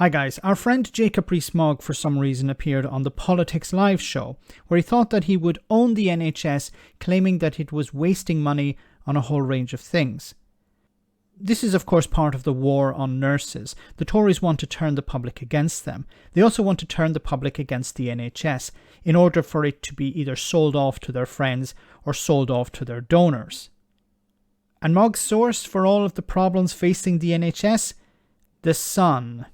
Hi guys, our friend Jacob Rees-Mogg for some reason appeared on the Politics Live show, where he thought that he would own the NHS, claiming that it was wasting money on a whole range of things. This is of course part of the war on nurses. The Tories want to turn the public against them. They also want to turn the public against the NHS in order for it to be either sold off to their friends or sold off to their donors. And Mogg's source for all of the problems facing the NHS? The Sun.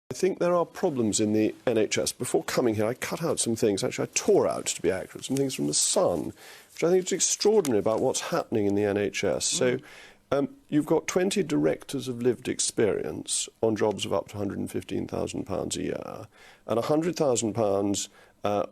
I think there are problems in the NHS. Before coming here, I cut out some things. Actually, I tore out, to be accurate, some things from The Sun, which I think is extraordinary about what's happening in the NHS. So you've got 20 directors of lived experience on jobs of up to £115,000 a year, and £100,000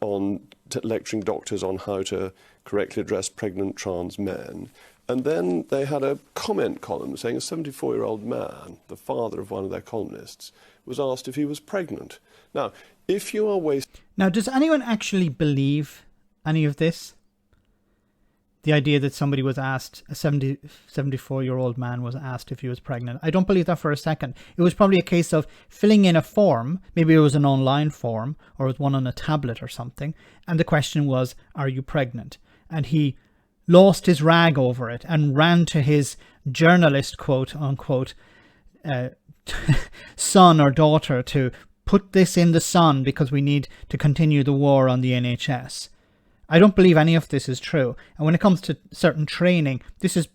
on lecturing doctors on how to correctly address pregnant trans men. And then they had a comment column saying a 74-year-old man, the father of one of their columnists, was asked if he was pregnant. Now, if you are wasting... Now, does anyone actually believe any of this? The idea that somebody was asked, a 74-year-old man was asked if he was pregnant. I don't believe that for a second. It was probably a case of filling in a form. Maybe it was an online form or it was one on a tablet or something. And the question was, are you pregnant? And he lost his rag over it and ran to his journalist, quote unquote, son or daughter to put this in the Sun because we need to continue the war on the NHS. I don't believe any of this is true. And when it comes to certain training, this is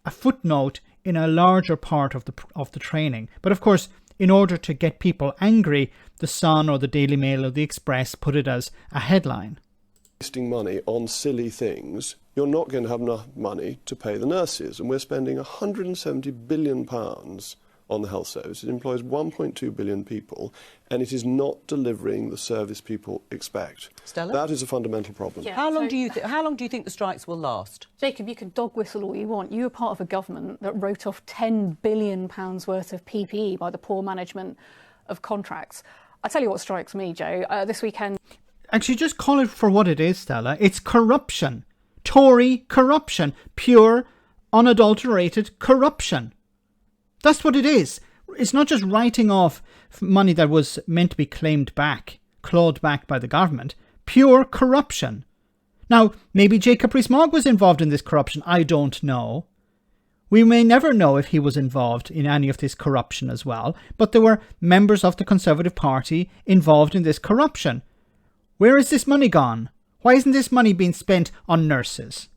a footnote in a larger part of the training. But of course, in order to get people angry, the Sun or the Daily Mail or the Express put it as a headline. Wasting money on silly things, you're not going to have enough money to pay the nurses. And we're spending £170 billion on the health service. It employs 1.2 billion people, and it is not delivering the service people expect. Stella? That is a fundamental problem. Yeah, how long do you think the strikes will last? Jacob, you can dog whistle all you want. You were part of a government that wrote off £10 billion worth of PPE by the poor management of contracts. I tell you what strikes me, Joe. This weekend... Actually, just call it for what it is, Stella. It's corruption. Tory corruption. Pure, unadulterated corruption. That's what it is. It's not just writing off money that was meant to be clawed back by the government. Pure corruption. Now, maybe Jacob Rees-Mogg was involved in this corruption. I don't know. We may never know if he was involved in any of this corruption as well. But there were members of the Conservative Party involved in this corruption. Where is this money gone? Why isn't this money being spent on nurses?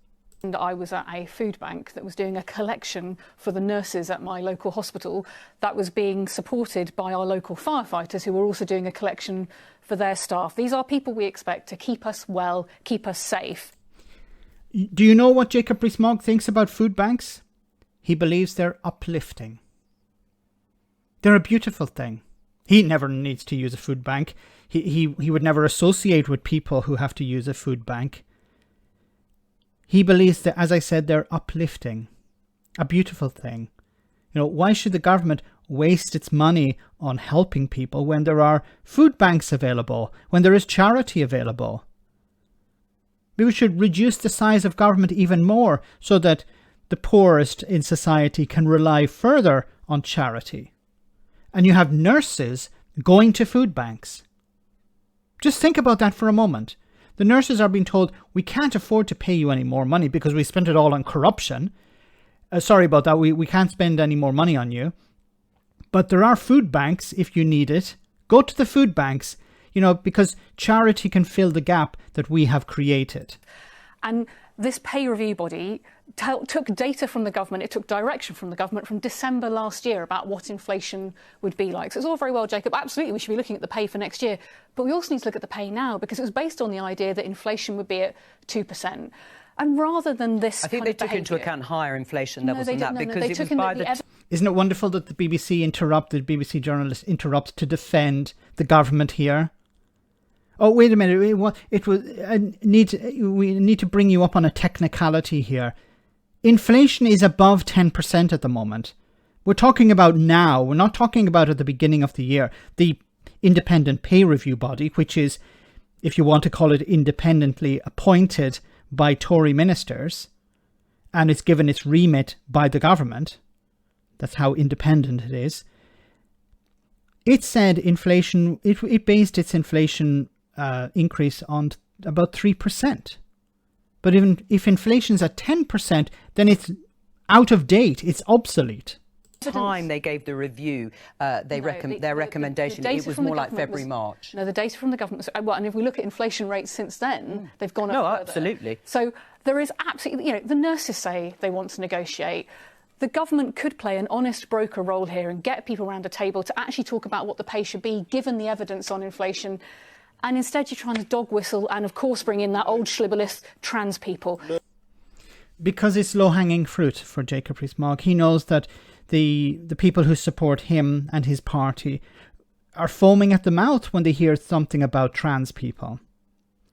And I was at a food bank that was doing a collection for the nurses at my local hospital that was being supported by our local firefighters who were also doing a collection for their staff. These are people we expect to keep us well, keep us safe. Do you know what Jacob Rees-Mogg thinks about food banks? He believes they're uplifting. They're a beautiful thing. He never needs to use a food bank. He would never associate with people who have to use a food bank. He believes that, as I said, they're uplifting. A beautiful thing. You know, why should the government waste its money on helping people when there are food banks available, when there is charity available? Maybe we should reduce the size of government even more so that the poorest in society can rely further on charity. And you have nurses going to food banks. Just think about that for a moment. The nurses are being told, we can't afford to pay you any more money because we spent it all on corruption. Sorry about that, we can't spend any more money on you. But there are food banks if you need it. Go to the food banks, because charity can fill the gap that we have created. And this pay review body took data from the government, it took direction from the government from December last year about what inflation would be like. So it's all very well, Jacob, absolutely we should be looking at the pay for next year, but we also need to look at the pay now because it was based on the idea that inflation would be at 2%. And rather than this I think they took into account higher inflation levels than that because it was by the... Isn't it wonderful that the BBC journalist interrupts to defend the government here? Oh, wait a minute. We need to bring you up on a technicality here. Inflation is above 10% at the moment. We're talking about now. We're not talking about at the beginning of the year. The independent pay review body, which is, if you want to call it independently appointed by Tory ministers, and it's given its remit by the government. That's how independent it is. It said inflation, it based its inflation increase on about 3%. But even if inflation's at 10%, then it's out of date, it's obsolete. Time they gave the review, their recommendation, it was more like February, March. No, the data from the government was, well, and if we look at inflation rates since then, they've gone up further. Absolutely. So there is absolutely, you know, the nurses say they want to negotiate. The government could play an honest broker role here and get people around a table to actually talk about what the pay should be, given the evidence on inflation. And instead you're trying to dog whistle and, of course, bring in that old schlibberless trans people. Because it's low-hanging fruit for Jacob Rees-Mogg. He knows that the people who support him and his party are foaming at the mouth when they hear something about trans people.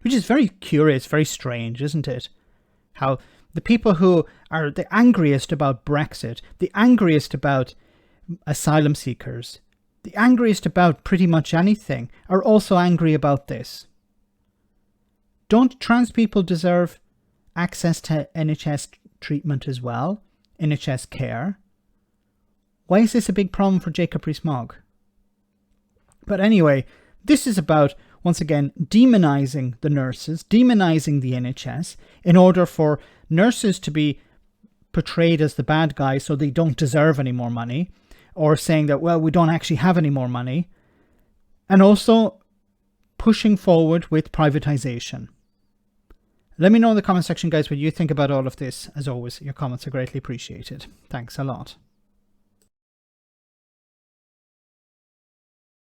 Which is very curious, very strange, isn't it? How the people who are the angriest about Brexit, the angriest about asylum seekers, the angriest about pretty much anything, are also angry about this. Don't trans people deserve access to NHS treatment as well? NHS care? Why is this a big problem for Jacob Rees-Mogg? But anyway, this is about, once again, demonising the nurses, demonising the NHS, in order for nurses to be portrayed as the bad guys so they don't deserve any more money, or saying that, well, we don't actually have any more money, and also pushing forward with privatisation. Let me know in the comment section, guys, what you think about all of this. As always, your comments are greatly appreciated. Thanks a lot.